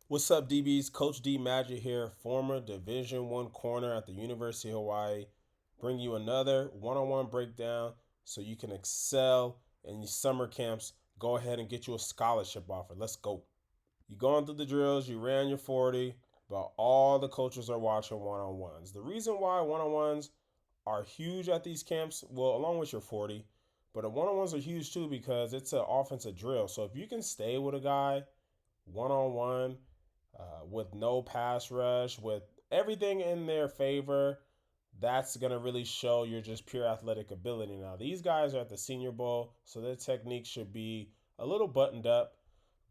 What's up, DBs? Coach D Magic here, former Division One corner at the University of Hawaii. Bring you another one-on-one breakdown so you can excel in these summer camps. Go ahead and get you a scholarship offer. Let's go. You going through the drills, you ran your 40, but all the coaches are watching one-on-ones. The reason why one-on-ones are huge at these camps, well, along with your 40, but the one-on-ones are huge too because it's an offensive drill. So if you can stay with a guy one-on-one with no pass rush, with everything in their favor, that's going to really show your just pure athletic ability. Now, these guys are at the Senior Bowl, so their technique should be a little buttoned up.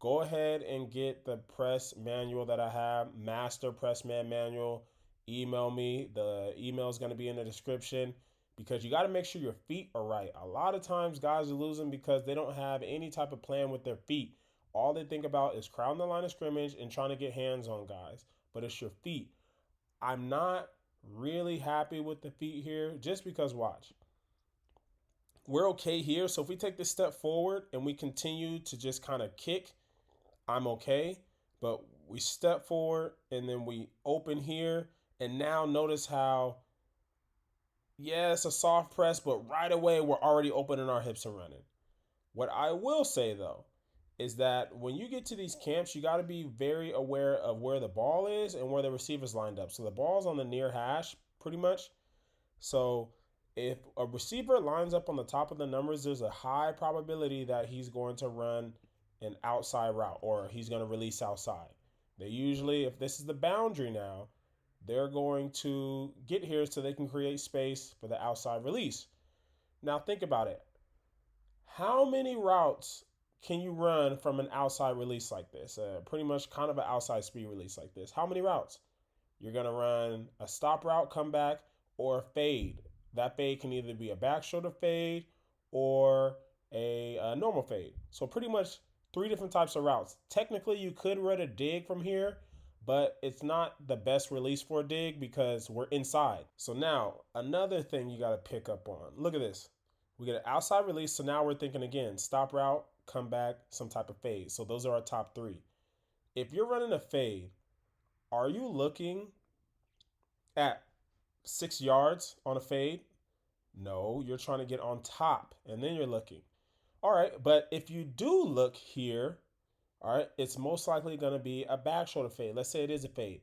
Go ahead and get the press manual that I have, Master Press Man Manual. Email me. The email is going to be in the description because you got to make sure your feet are right. A lot of times, guys are losing because they don't have any type of plan with their feet. All they think about is crowding the line of scrimmage and trying to get hands on guys, but it's your feet. I'm not really happy with the feet here just because, watch, we're okay here. So if we take this step forward and we continue to just kind of kick, I'm okay. But we step forward and then we open here. And now notice how, yeah, it's a soft press, but right away we're already opening our hips and running. What I will say though is that when you get to these camps, you got to be very aware of where the ball is and where the receiver's lined up. So the ball's on the near hash pretty much. So if a receiver lines up on the top of the numbers, there's a high probability that he's going to run an outside route or he's going to release outside. They usually, if this is the boundary now, they're going to get here so they can create space for the outside release. Now think about it. How many routes can you run from an outside release like this? Pretty much kind of an outside speed release like this. How many routes? You're going to run a stop route, come back, or a fade. That fade can either be a back shoulder fade or a normal fade. So pretty much three different types of routes. Technically, you could run a dig from here, but it's not the best release for a dig because we're inside. So now another thing you got to pick up on. Look at this. We get an outside release. So now we're thinking again, stop route, come back, some type of fade. So those are our top three. If you're running a fade, are you looking at 6 yards on a fade? No, you're trying to get on top and then you're looking. All right, but if you do look here, all right, it's most likely going to be a back shoulder fade. Let's say it is a fade.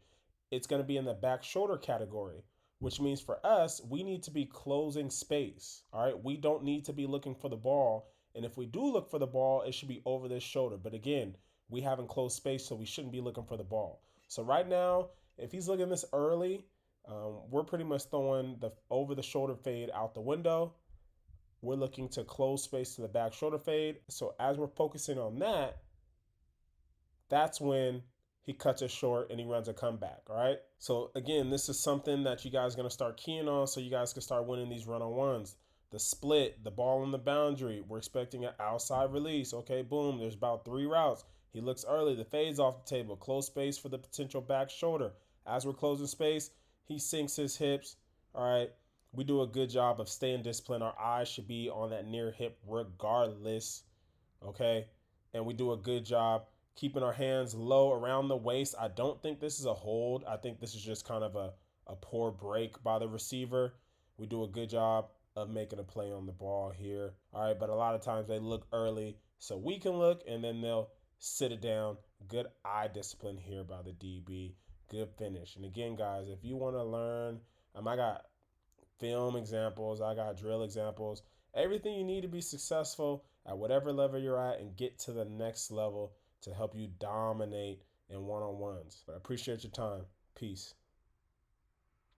It's going to be in the back shoulder category, which means for us, we need to be closing space. All right, we don't need to be looking for the ball. And if we do look for the ball, it should be over this shoulder. But again, we haven't closed space, so we shouldn't be looking for the ball. So right now, if he's looking this early, we're pretty much throwing the over the shoulder fade out the window. We're looking to close space to the back shoulder fade. So as we're focusing on that, that's when he cuts it short and he runs a comeback. All right. So again, this is something that you guys are going to start keying on so you guys can start winning these run-on-ones. The split, the ball on the boundary. We're expecting an outside release. Okay, boom. There's about three routes. He looks early. The fade's off the table. Close space for the potential back shoulder. As we're closing space, he sinks his hips. All right. We do a good job of staying disciplined. Our eyes should be on that near hip regardless. Okay. And we do a good job keeping our hands low around the waist. I don't think this is a hold. I think this is just kind of a poor break by the receiver. We do a good job of making a play on the ball here. All right, but a lot of times they look early, so we can look and then they'll sit it down. Good eye discipline here by the DB. Good finish. And again, guys, if you want to learn, I got film examples, I got drill examples, everything you need to be successful at whatever level you're at and get to the next level to help you dominate in one-on-ones. But I appreciate your time. Peace.